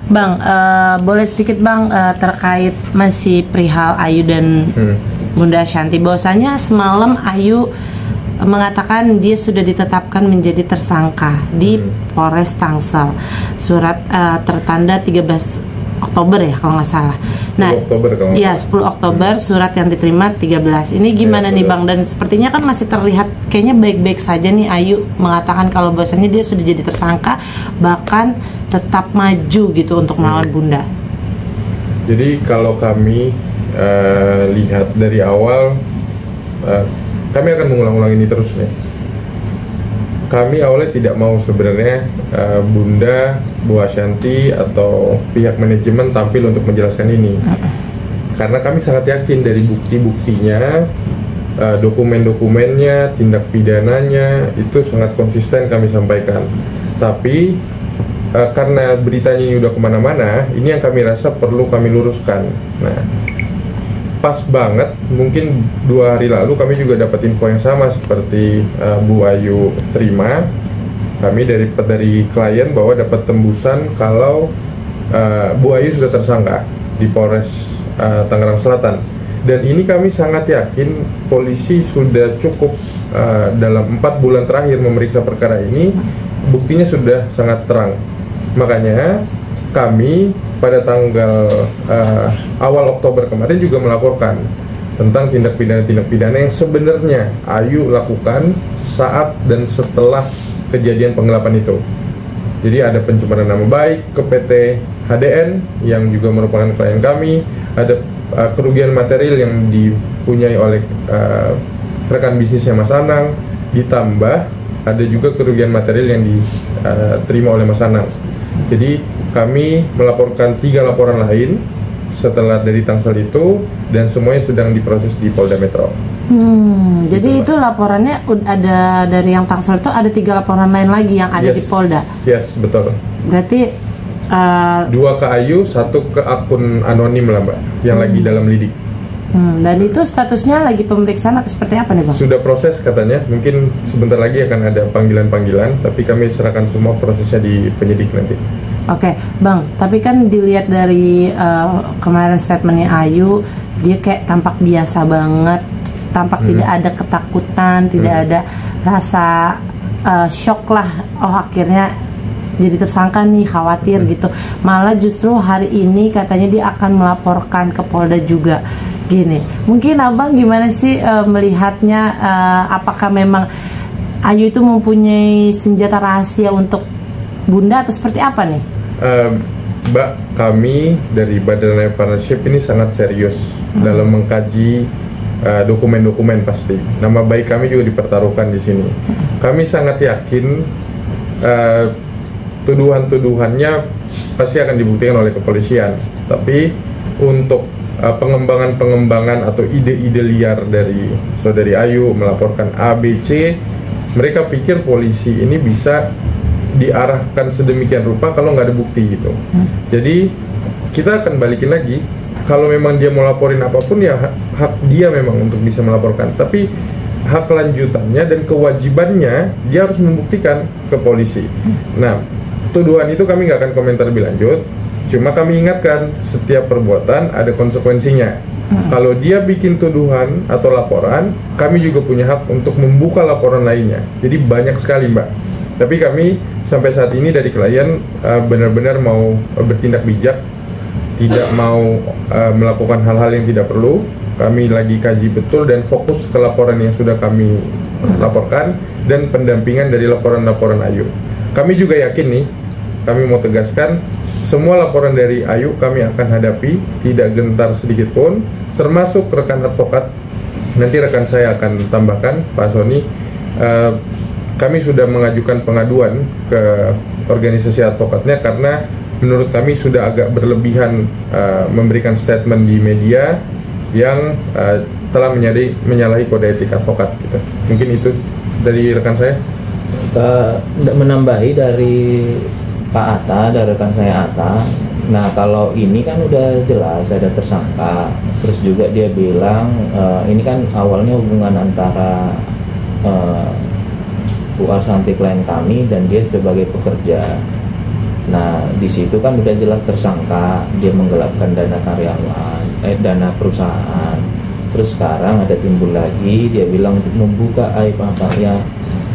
Bang, boleh sedikit Bang terkait masih perihal Ayu dan Bunda Ashanti. Bahwasanya semalam Ayu mengatakan dia sudah ditetapkan menjadi tersangka di Polres Tangsel. Surat tertanda 13 Oktober ya kalau nggak salah. Nah, 10 Oktober kalau ya 10 Oktober surat yang diterima 13. Ini gimana nih Bang? Dan sepertinya kan masih terlihat kayaknya baik-baik saja nih Ayu mengatakan kalau bahwasanya dia sudah jadi tersangka, bahkan tetap maju gitu untuk melawan Bunda. Jadi kalau kami lihat dari awal, kami akan mengulang-ulang ini terus nih. Kami awalnya tidak mau sebenarnya Bunda, Bu Ashanti atau pihak manajemen tampil untuk menjelaskan ini, karena kami sangat yakin dari bukti-buktinya, dokumen-dokumennya, tindak pidananya itu sangat konsisten kami sampaikan. Tapi karena beritanya ini udah kemana-mana, ini yang kami rasa perlu kami luruskan. Nah, pas banget, mungkin 2 hari lalu kami juga dapat info yang sama seperti Bu Ayu terima. Kami dari klien bahwa dapat tembusan kalau Bu Ayu sudah tersangka di Polres Tangerang Selatan. Dan ini kami sangat yakin polisi sudah cukup dalam 4 bulan terakhir memeriksa perkara ini, buktinya sudah sangat terang. Makanya kami pada tanggal awal Oktober kemarin juga melaporkan tentang tindak pidana yang sebenarnya Ayu lakukan saat dan setelah kejadian penggelapan itu. Jadi ada pencemaran nama baik ke PT HDN yang juga merupakan klien kami, ada kerugian material yang dipunyai oleh rekan bisnisnya Mas Anang, ditambah ada juga kerugian material yang diterima oleh Mas Anang. Jadi kami melaporkan 3 laporan lain setelah dari Tangsel itu, dan semuanya sedang diproses di Polda Metro. Jadi itu laporannya ada dari yang Tangsel itu ada 3 laporan lain lagi yang ada di Polda. Yes, betul. Berarti 2 ke Ayu, 1 ke akun anonim lah Mbak, yang lagi dalam lidik. Dan itu statusnya lagi pemeriksaan atau seperti apa nih Bang? Sudah proses katanya, mungkin sebentar lagi akan ada panggilan-panggilan, tapi kami serahkan semua prosesnya di penyidik nanti. Oke, Bang, tapi kan dilihat dari kemarin statementnya Ayu, dia kayak tampak biasa banget, tampak tidak ada ketakutan, tidak ada rasa shock lah, oh akhirnya jadi tersangka nih, khawatir gitu. Malah justru hari ini katanya dia akan melaporkan ke Polda juga. Gini, mungkin Abang gimana sih melihatnya, apakah memang Ayu itu mempunyai senjata rahasia untuk Bunda atau seperti apa nih? Mbak, kami dari Badan Life Partnership ini sangat serius dalam mengkaji dokumen-dokumen pasti. Nama baik kami juga dipertaruhkan di sini. Kami sangat yakin tuduhan-tuduhannya pasti akan dibuktikan oleh kepolisian. Tapi untuk pengembangan-pengembangan atau ide-ide liar dari saudari Ayu melaporkan ABC, mereka pikir polisi ini bisa diarahkan sedemikian rupa kalau nggak ada bukti gitu. Jadi kita akan balikin lagi, kalau memang dia mau laporin apapun ya hak dia memang untuk bisa melaporkan, tapi hak lanjutannya dan kewajibannya dia harus membuktikan ke polisi. Nah, tuduhan itu kami nggak akan komentar lebih lanjut, cuma kami ingatkan setiap perbuatan ada konsekuensinya. Kalau dia bikin tuduhan atau laporan, kami juga punya hak untuk membuka laporan lainnya. Jadi banyak sekali Mbak. Tapi kami sampai saat ini dari klien benar-benar mau bertindak bijak, tidak mau melakukan hal-hal yang tidak perlu. Kami lagi kaji betul dan fokus ke laporan yang sudah kami laporkan dan pendampingan dari laporan-laporan Ayu. Kami juga yakin nih, kami mau tegaskan, semua laporan dari Ayu kami akan hadapi, tidak gentar sedikit pun, termasuk rekan advokat. Nanti rekan saya akan tambahkan, Pak Sony. Kami sudah mengajukan pengaduan ke organisasi advokatnya karena menurut kami sudah agak berlebihan memberikan statement di media yang telah menyalahi kode etik advokat gitu. Mungkin itu dari rekan saya. Menambahi dari Pak Atta, dari rekan saya Atta. Nah, kalau ini kan udah jelas ada tersangka. Terus juga dia bilang ini kan awalnya hubungan antara Bu Ashanti klien kami dan dia sebagai pekerja. Nah, di situ kan udah jelas tersangka, dia menggelapkan dana karyawan, dana perusahaan. Terus sekarang ada timbul lagi, dia bilang membuka aib apa ya.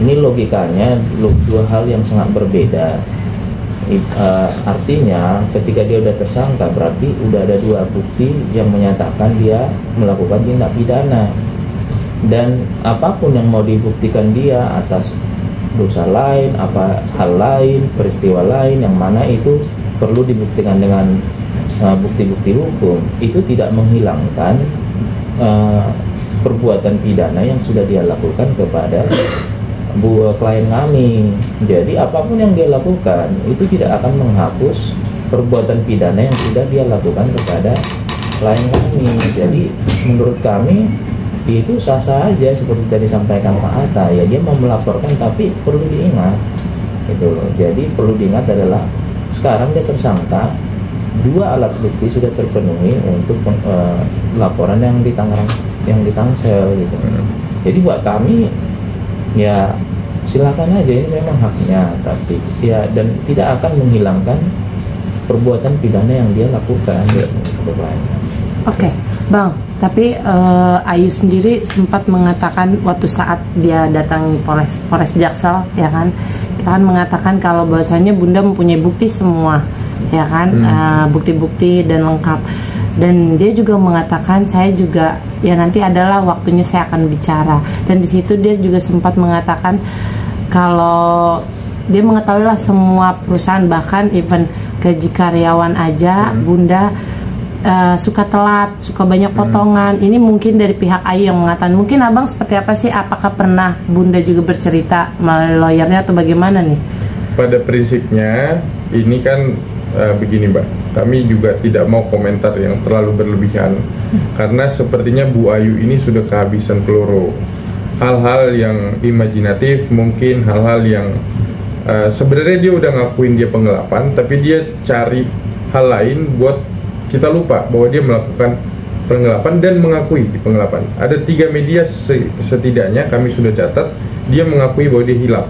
Ini logikanya dua hal yang sangat berbeda. Artinya ketika dia udah tersangka berarti udah ada dua bukti yang menyatakan dia melakukan tindak pidana, dan apapun yang mau dibuktikan dia atas dosa lain, apa hal lain, peristiwa lain yang mana itu perlu dibuktikan dengan bukti-bukti hukum, itu tidak menghilangkan perbuatan pidana yang sudah dia lakukan kepada klien kami. Jadi apapun yang dia lakukan itu tidak akan menghapus perbuatan pidana yang sudah dia lakukan kepada klien kami. Jadi menurut kami itu sah-sah aja seperti tadi disampaikan Pak Atta, ya dia mau melaporkan, tapi perlu diingat itu loh. Jadi perlu diingat adalah sekarang dia tersangka, dua alat bukti sudah terpenuhi untuk laporan yang di Tangerang, yang di Tangsel gitu. Jadi buat kami ya silakan aja, ini memang haknya, tapi ya dan tidak akan menghilangkan perbuatan pidana yang dia lakukan untuk lainnya. Oke, Bang, tapi Ayu sendiri sempat mengatakan waktu saat dia datang Polres Jaksel, ya kan, mengatakan kalau bahwasanya Bunda mempunyai bukti semua, ya kan, bukti-bukti dan lengkap. Dan dia juga mengatakan, saya juga ya nanti adalah waktunya saya akan bicara. Dan di situ dia juga sempat mengatakan kalau dia mengetahui lah semua perusahaan, bahkan even gaji karyawan aja Bunda suka telat, suka banyak potongan. Ini mungkin dari pihak Ayu yang mengatakan. Mungkin Abang seperti apa sih? Apakah pernah Bunda juga bercerita melalui lawyernya atau bagaimana nih? Pada prinsipnya ini kan begini Mbak, kami juga tidak mau komentar yang terlalu berlebihan karena sepertinya Bu Ayu ini sudah kehabisan peluru. Hal-hal yang imajinatif, mungkin hal-hal yang sebenarnya dia udah ngakuin dia penggelapan, tapi dia cari hal lain buat kita lupa bahwa dia melakukan penggelapan dan mengakui di penggelapan. Ada 3 media setidaknya kami sudah catat dia mengakui bahwa dia hilaf.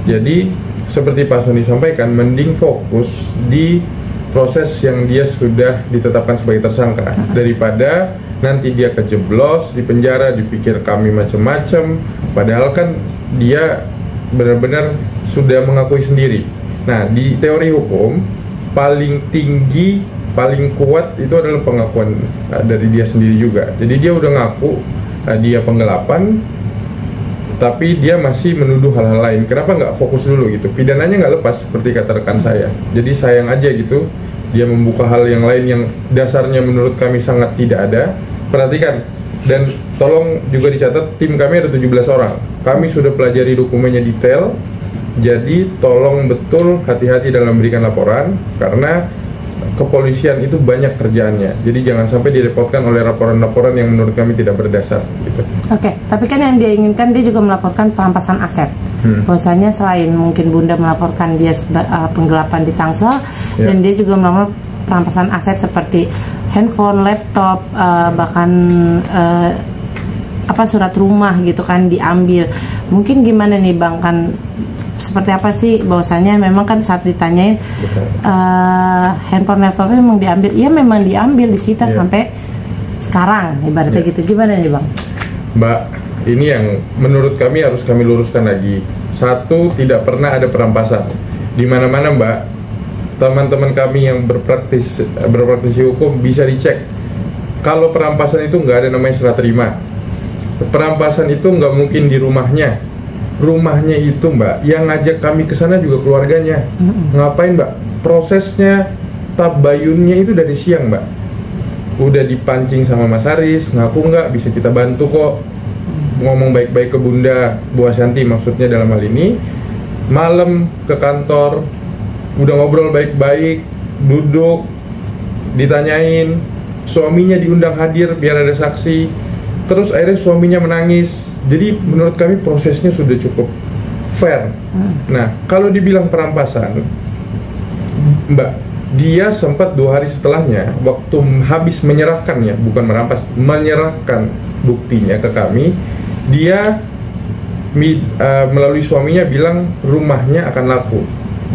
Jadi seperti Pak Sony sampaikan, mending fokus di proses yang dia sudah ditetapkan sebagai tersangka daripada nanti dia kejeblos di penjara, dipikir kami macam-macam, padahal kan dia benar-benar sudah mengakui sendiri. Nah, di teori hukum paling tinggi, paling kuat itu adalah pengakuan dari dia sendiri juga. Jadi dia udah ngaku dia penggelapan, tapi dia masih menuduh hal-hal lain. Kenapa nggak fokus dulu gitu? Pidananya nggak lepas seperti kata rekan saya. Jadi sayang aja gitu, dia membuka hal yang lain yang dasarnya menurut kami sangat tidak ada. Perhatikan, dan tolong juga dicatat, tim kami ada 17 orang. Kami sudah pelajari dokumennya detail. Jadi tolong betul hati-hati dalam memberikan laporan, karena kepolisian itu banyak kerjaannya. Jadi jangan sampai direpotkan oleh laporan-laporan yang menurut kami tidak berdasar gitu. Oke, tapi kan yang dia inginkan, dia juga melaporkan perampasan aset. Bahwasanya selain mungkin Bunda melaporkan dia penggelapan di Tangsel, dan dia juga melaporkan perampasan aset seperti handphone, laptop, bahkan surat rumah gitu kan diambil. Mungkin gimana nih Bang, kan seperti apa sih bahwasanya memang kan saat ditanyain handphone, laptopnya memang diambil, iya memang diambil, disita sampai sekarang ibaratnya gitu. Gimana nih Bang? Mbak, ini yang menurut kami harus kami luruskan lagi. Satu, tidak pernah ada perampasan di mana-mana Mbak. Teman-teman kami yang berpraktisi hukum bisa dicek. Kalau perampasan itu nggak ada namanya serah terima. Perampasan itu nggak mungkin di rumahnya. Rumahnya itu Mbak, yang ngajak kami ke sana juga keluarganya. Ngapain Mbak? Prosesnya tabayunnya itu dari siang Mbak. Udah dipancing sama Mas Haris, ngaku nggak bisa kita bantu kok. Ngomong baik-baik ke Bunda, Bu Ashanti maksudnya dalam hal ini. Malam ke kantor, udah ngobrol baik-baik, duduk, ditanyain, suaminya diundang hadir biar ada saksi. Terus akhirnya suaminya menangis. Jadi menurut kami prosesnya sudah cukup fair. Nah, kalau dibilang perampasan, Mbak, dia sempat 2 hari setelahnya, waktu habis menyerahkannya, bukan merampas, menyerahkan buktinya ke kami, dia melalui suaminya bilang rumahnya akan laku.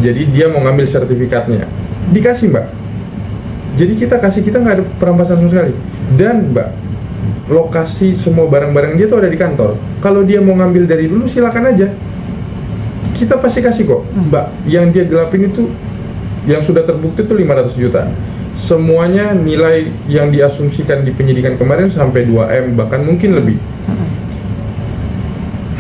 Jadi dia mau ngambil sertifikatnya, dikasih Mbak. Jadi kita nggak ada perampasan sama sekali. Dan Mbak, lokasi semua barang-barang dia tuh ada di kantor. Kalau dia mau ngambil dari dulu silakan aja, kita pasti kasih kok Mbak. Yang dia gelapin itu yang sudah terbukti tuh 500 juta. Semuanya nilai yang diasumsikan di penyidikan kemarin sampai 2M, bahkan mungkin lebih.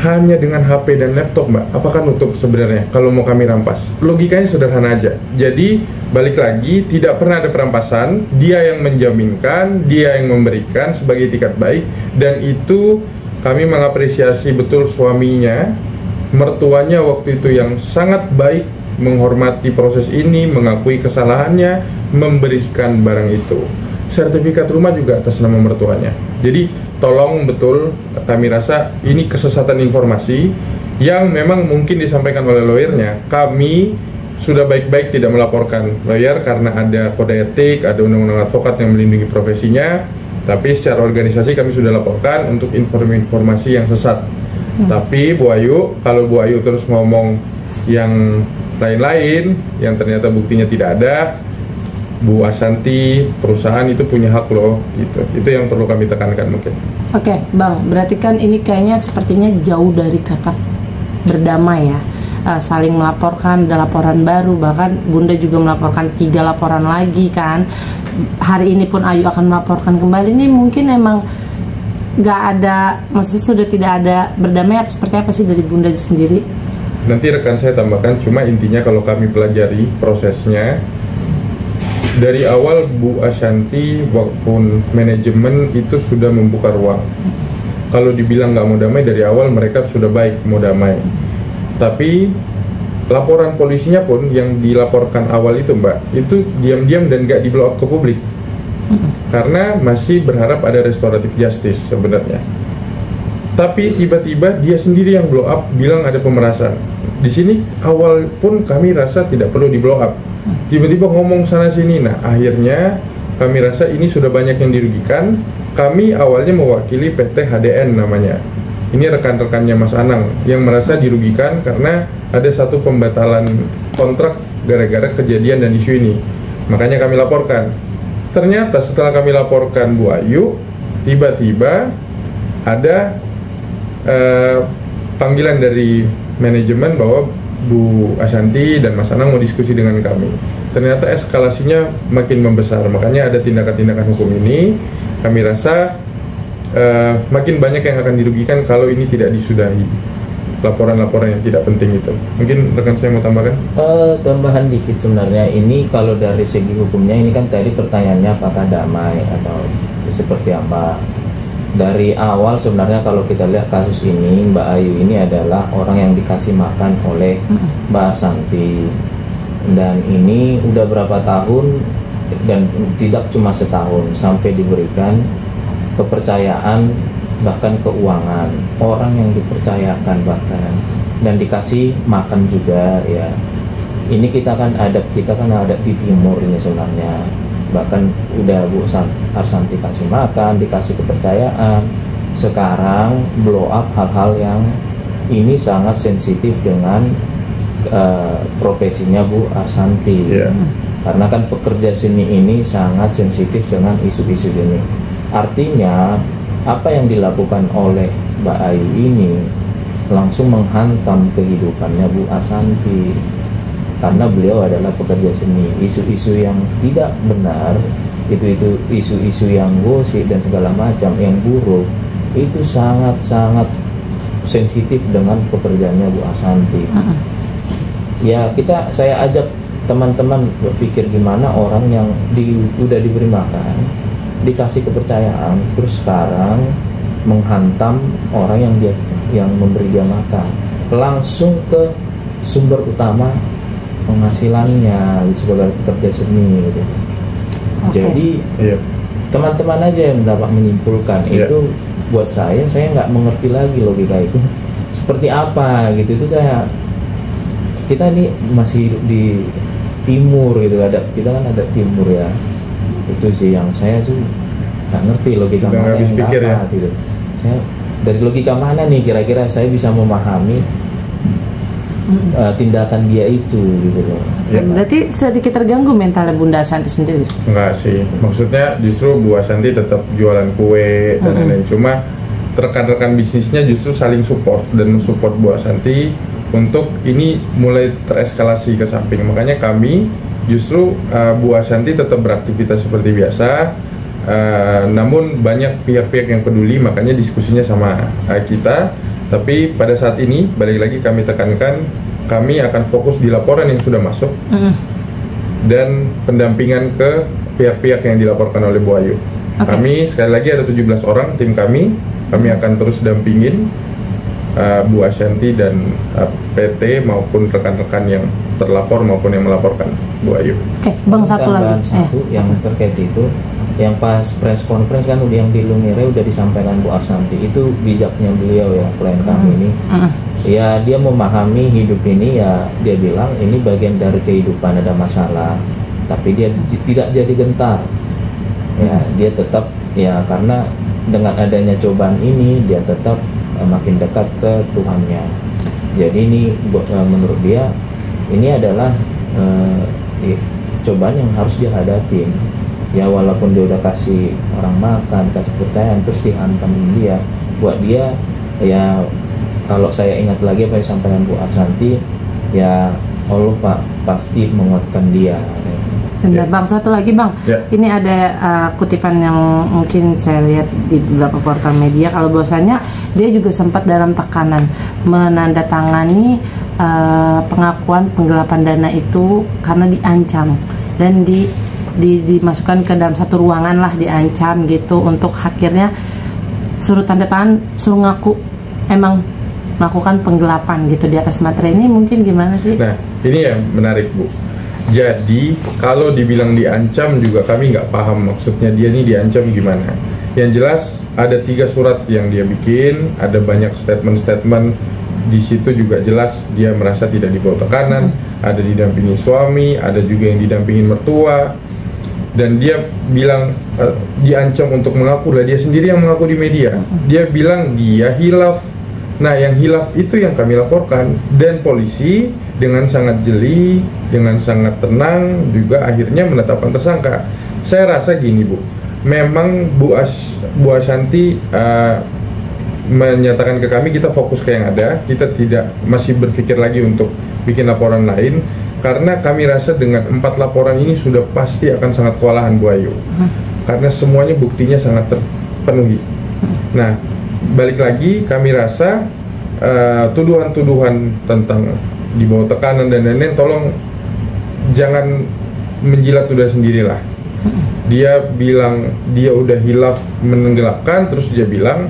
Hanya dengan HP dan laptop Mbak, apakah nutup sebenarnya kalau mau kami rampas? Logikanya sederhana aja. Jadi balik lagi, tidak pernah ada perampasan. Dia yang menjaminkan, dia yang memberikan sebagai itikat baik. Dan itu kami mengapresiasi betul suaminya, mertuanya waktu itu yang sangat baik, menghormati proses ini, mengakui kesalahannya, memberikan barang itu. Sertifikat rumah juga atas nama mertuanya. Jadi tolong betul, kami rasa ini kesesatan informasi yang memang mungkin disampaikan oleh lawyernya. Kami sudah baik-baik tidak melaporkan lawyer karena ada kode etik, ada undang-undang advokat yang melindungi profesinya. Tapi secara organisasi kami sudah laporkan untuk informasi yang sesat. Tapi Bu Ayu, kalau Bu Ayu terus ngomong yang lain-lain yang ternyata buktinya tidak ada, Bu Asanti, perusahaan itu punya hak loh, gitu. Itu yang perlu kami tekankan mungkin. Oke, Bang, berarti kan ini kayaknya sepertinya jauh dari kata berdamai ya. Saling melaporkan, ada laporan baru, bahkan Bunda juga melaporkan 3 laporan lagi kan. Hari ini pun Ayu akan melaporkan kembali. Ini mungkin emang nggak ada, maksudnya sudah tidak ada berdamai atau seperti apa sih dari Bunda sendiri? Nanti rekan saya tambahkan, cuma intinya kalau kami pelajari prosesnya dari awal Bu Ashanti maupun manajemen itu sudah membuka ruang. Kalau dibilang nggak mau damai, dari awal mereka sudah baik mau damai. Tapi laporan polisinya pun yang dilaporkan awal itu Mbak, itu diam-diam dan nggak di-blow up ke publik. Karena masih berharap ada restoratif justice sebenarnya. Tapi tiba-tiba dia sendiri yang blow up, bilang ada pemerasan. Di sini awal pun kami rasa tidak perlu di blow up. Tiba-tiba ngomong sana sini. Nah, akhirnya kami rasa ini sudah banyak yang dirugikan. Kami awalnya mewakili PT HDN namanya. Ini rekan-rekannya Mas Anang yang merasa dirugikan karena ada satu pembatalan kontrak gara-gara kejadian dan isu ini. Makanya kami laporkan. Ternyata setelah kami laporkan Bu Ayu, tiba-tiba ada panggilan dari manajemen bahwa Bu Ashanti dan Mas Anang mau diskusi dengan kami. Ternyata eskalasinya makin membesar, makanya ada tindakan-tindakan hukum ini. Kami rasa makin banyak yang akan dirugikan kalau ini tidak disudahi. Laporan-laporan yang tidak penting itu. Mungkin rekan saya mau tambahkan? Tambahan dikit sebenarnya, ini kalau dari segi hukumnya ini kan tadi pertanyaannya apakah damai atau seperti apa. Dari awal sebenarnya kalau kita lihat kasus ini, Mbak Ayu ini adalah orang yang dikasih makan oleh Mbak Ashanti. Dan ini udah berapa tahun, dan tidak cuma setahun, sampai diberikan kepercayaan, bahkan keuangan, orang yang dipercayakan bahkan, dan dikasih makan juga ya. Ini kita kan ada di timur ini sebenarnya, bahkan udah Bu Ashanti kasih makan, dikasih kepercayaan. Sekarang blow up hal-hal yang ini sangat sensitif dengan profesinya Bu Ashanti. Karena kan pekerja seni ini sangat sensitif dengan isu-isu ini. Artinya apa yang dilakukan oleh Mbak Ayu ini langsung menghantam kehidupannya Bu Ashanti, karena beliau adalah pekerja seni. Isu-isu yang tidak benar, itu isu-isu yang gosip dan segala macam yang buruk, itu sangat-sangat sensitif dengan pekerjaannya Bu Ashanti. Ya, saya ajak teman-teman berpikir gimana orang yang udah diberi makan, dikasih kepercayaan, terus sekarang menghantam orang yang memberi dia makan, langsung ke sumber utama penghasilannya sebagai pekerja seni gitu. Jadi teman-teman aja yang dapat menyimpulkan itu. Buat saya nggak mengerti lagi logika itu seperti apa gitu. Itu kita nih masih hidup di timur gitu, kita kan ada timur ya. Itu sih yang saya tuh nggak ngerti logika mana yang dapat gitu. Saya dari logika mana nih kira-kira saya bisa memahami tindakan dia itu gitu loh. Ya. Berarti sedikit terganggu mentalnya Bunda Ashanti sendiri. Enggak sih, maksudnya justru Bu Ashanti tetap jualan kue dan lain-lain. Cuma rekan-rekan bisnisnya justru saling support dan mensupport Bu Ashanti untuk ini mulai tereskalasi ke samping. Makanya kami justru Bu Ashanti tetap beraktivitas seperti biasa. Namun banyak pihak-pihak yang peduli, makanya diskusinya sama kita. Tapi pada saat ini balik lagi kami tekankan, kami akan fokus di laporan yang sudah masuk dan pendampingan ke pihak-pihak yang dilaporkan oleh Bu Ayu. Kami sekali lagi ada 17 orang tim kami akan terus dampingin Bu Ashanti dan PT maupun rekan-rekan yang terlapor maupun yang melaporkan Bu Ayu. Oke, Bang, satu lagi. Yang terkait itu, yang pas press conference kan yang di Lumire udah disampaikan Bu Ashanti, itu bijaknya beliau ya, klien kami ini. Ya dia memahami hidup ini, ya dia bilang ini bagian dari kehidupan, ada masalah, tapi dia tidak jadi gentar. Ya dia tetap, ya karena dengan adanya cobaan ini dia tetap makin dekat ke Tuhannya. Jadi ini menurut dia ini adalah cobaan yang harus dia hadapin. Ya walaupun dia udah kasih orang makan, kasih kepercayaan, terus dihantam dia, buat dia ya, kalau saya ingat lagi apa yang disampaikan Bu Ashanti, ya Allah Pak pasti menguatkan dia. Benar, Bang. Satu lagi, Bang. Ini ada kutipan yang mungkin saya lihat di beberapa portal media, kalau bahwasanya dia juga sempat dalam tekanan menandatangani pengakuan penggelapan dana itu karena diancam dan dimasukkan ke dalam satu ruangan lah, diancam gitu, untuk akhirnya suruh tanda tangan, suruh ngaku emang melakukan penggelapan gitu di atas materai. Ini mungkin gimana sih? Nah, ini yang menarik, Bu. Jadi kalau dibilang diancam juga kami nggak paham maksudnya dia ini diancam gimana. Yang jelas ada 3 surat yang dia bikin, ada banyak statement-statement di situ juga jelas dia merasa tidak dibawa tekanan, ada didampingi suami, ada juga yang didampingin mertua, dan dia bilang diancam untuk mengaku lah, dia sendiri yang mengaku di media. Dia bilang dia hilaf. Nah, yang hilaf itu yang kami laporkan, dan polisi dengan sangat jeli, dengan sangat tenang juga akhirnya menetapkan tersangka. Saya rasa gini, Bu, memang Bu Ashanti menyatakan ke kami kita fokus ke yang ada, kita tidak masih berpikir lagi untuk bikin laporan lain, karena kami rasa dengan 4 laporan ini sudah pasti akan sangat kewalahan Bu Ayu, karena semuanya buktinya sangat terpenuhi. Nah, balik lagi kami rasa tuduhan-tuduhan tentang di bawah tekanan dan lain-lain, tolong jangan menjilat udah sendirilah. Dia bilang dia udah hilaf menenggelamkan, terus dia bilang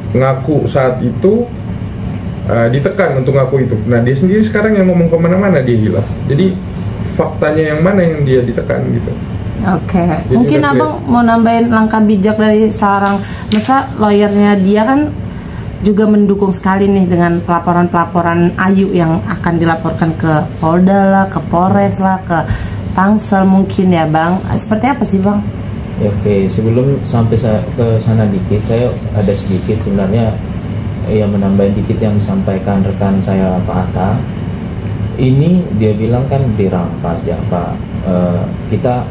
ngaku saat itu ditekan untuk ngaku itu. Nah, dia sendiri sekarang yang ngomong kemana-mana dia hilaf. Jadi faktanya yang mana yang dia ditekan gitu. Oke, mungkin Abang mau nambahin langkah bijak dari seorang, masa lawyernya dia kan juga mendukung sekali nih dengan pelaporan-pelaporan Ayu yang akan dilaporkan ke Polda lah, ke Polres lah, ke Tangsel mungkin ya, Bang. Seperti apa sih, Bang? Ya, oke, sebelum sampai ke sana dikit, saya ada sedikit sebenarnya ya menambahin dikit yang disampaikan rekan saya Pak Atta. Ini dia bilang kan dirampas, dia apa? Kita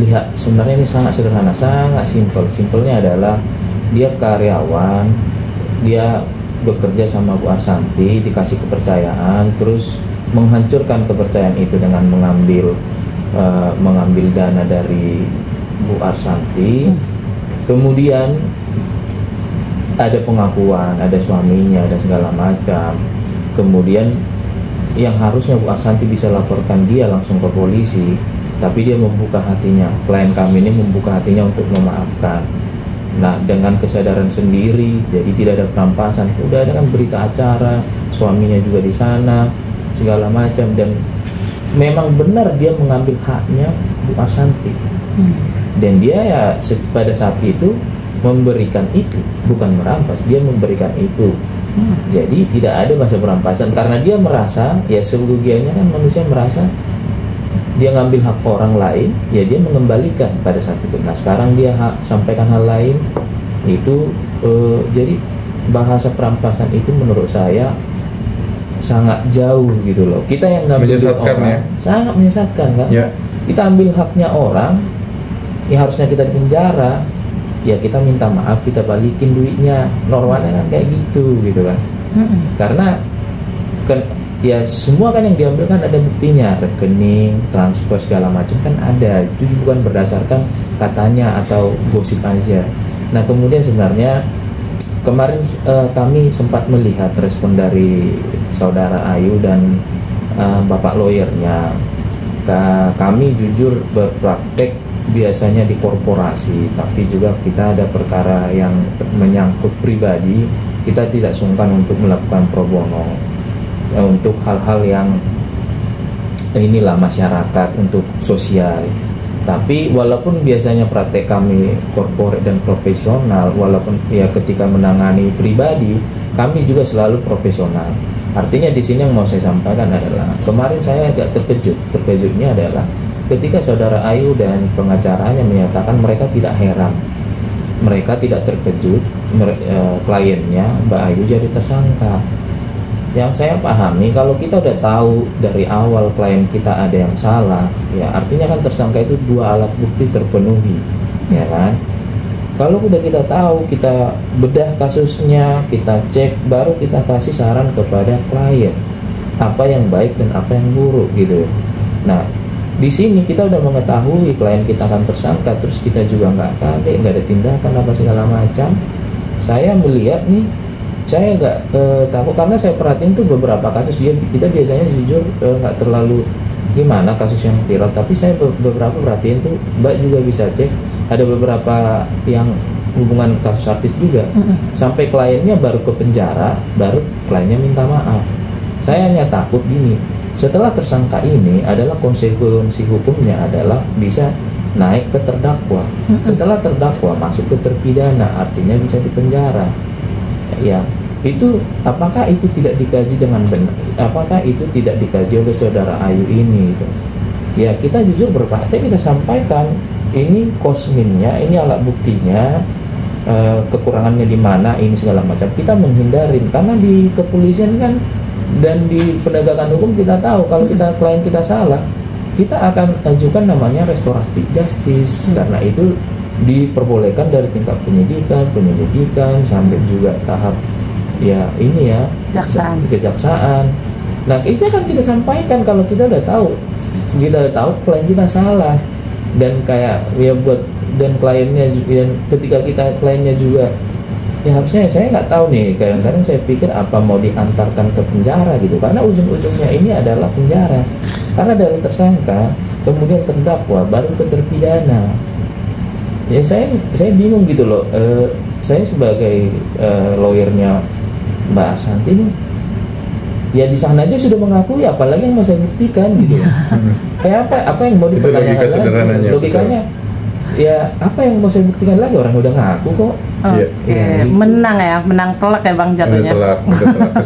lihat sebenarnya ini sangat sederhana, sangat simpel. Simpelnya adalah dia karyawan, dia bekerja sama Bu Ashanti, dikasih kepercayaan, terus menghancurkan kepercayaan itu dengan mengambil dana dari Bu Ashanti. Kemudian ada pengakuan, ada suaminya dan segala macam. Kemudian yang harusnya Bu Ashanti bisa laporkan dia langsung ke polisi, tapi dia membuka hatinya, klien kami ini membuka hatinya untuk memaafkan. Nah, dengan kesadaran sendiri, jadi tidak ada perampasan. Udah ada kan berita acara, suaminya juga di sana, segala macam, dan memang benar dia mengambil haknya Bu Ashanti. Dan dia ya pada saat itu memberikan itu, bukan merampas, dia memberikan itu. Jadi tidak ada masa perampasan, karena dia merasa, ya sebagiannya kan manusia merasa dia ngambil hak orang lain, ya dia mengembalikan pada saat itu. Nah, sekarang dia sampaikan hal lain itu, jadi bahasa perampasan itu menurut saya sangat jauh gitu loh. Kita yang ngambil duit Menyesatkan, orang, ya? sangat menyesatkan kan. Ya. Kita ambil haknya orang, ya harusnya kita di penjara, ya kita minta maaf, kita balikin duitnya. Normalnya kan kayak gitu kan. Karena kan ya semua kan yang diambil kan ada buktinya, rekening, transfer segala macam kan ada. Itu bukan berdasarkan katanya atau gosip aja. Nah kemudian sebenarnya kemarin kami sempat melihat respon dari saudara Ayu dan bapak lawyernya. Kami jujur berpraktek biasanya di korporasi, tapi juga kita ada perkara yang menyangkut pribadi, kita tidak sungkan untuk melakukan pro bono untuk hal-hal yang inilah masyarakat, untuk sosial. Tapi walaupun biasanya praktek kami korporat dan profesional, walaupun ya ketika menangani pribadi kami juga selalu profesional. Artinya di sini yang mau saya sampaikan adalah kemarin saya agak terkejut. Terkejutnya adalah ketika saudara Ayu dan pengacaranya menyatakan mereka tidak heran, mereka tidak terkejut kliennya Mbak Ayu jadi tersangka. Yang saya pahami, kalau kita udah tahu dari awal klien kita ada yang salah, ya artinya kan tersangka itu dua alat bukti terpenuhi, ya kan? Kalau udah kita tahu, kita bedah kasusnya, kita cek, baru kita kasih saran kepada klien apa yang baik dan apa yang buruk gitu. Nah, di sini kita udah mengetahui klien kita akan tersangka, terus kita juga nggak kaget, nggak ada tindakan apa segala macam. Saya melihat nih, saya nggak takut karena saya perhatiin tuh beberapa kasus ya, kita biasanya jujur nggak terlalu gimana kasus yang viral, tapi saya beberapa perhatiin tuh, Mbak juga bisa cek, ada beberapa yang hubungan kasus artis juga sampai kliennya baru ke penjara, baru kliennya minta maaf. Saya hanya takut gini, setelah tersangka ini adalah konsekuensi hukumnya adalah bisa naik ke terdakwa. Setelah terdakwa masuk ke terpidana, artinya bisa dipenjara. Ya, itu apakah itu tidak dikaji dengan benar? Apakah itu tidak dikaji oleh saudara Ayu ini? Gitu. Ya, kita jujur berpraktek, kita sampaikan ini kosminnya, ini alat buktinya, kekurangannya di mana, ini segala macam. Kita menghindarin karena di kepolisian kan dan di penegakan hukum kita tahu kalau kita klien kita salah, kita akan ajukan namanya restoratif justice. Karena itu diperbolehkan dari tingkat penyelidikan sampai juga tahap ya ini ya kejaksaan. Nah itu kan kita sampaikan kalau kita udah tahu klien kita salah, dan kayak ya buat dan kliennya, dan ketika kita kliennya juga ya harusnya saya nggak tahu nih, kadang-kadang saya pikir apa mau diantarkan ke penjara gitu, karena ujung-ujungnya ini adalah penjara, karena dari tersangka kemudian terdakwa baru ke terpidana. Ya saya bingung gitu loh. Saya sebagai lawyernya Mbak Arsanti nih, ya di sana aja sudah mengakui, apalagi yang mau saya buktikan gitu. Kayak apa yang mau dipertanyakan lagi? Logikanya ya apa yang mau saya buktikan lagi, orang udah ngaku kok. Oke, menang telak ya Bang jatuhnya. Telak,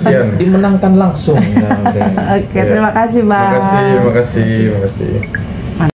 kesian. Dimenangkan langsung. Oke, terima kasih Bang. Terima kasih.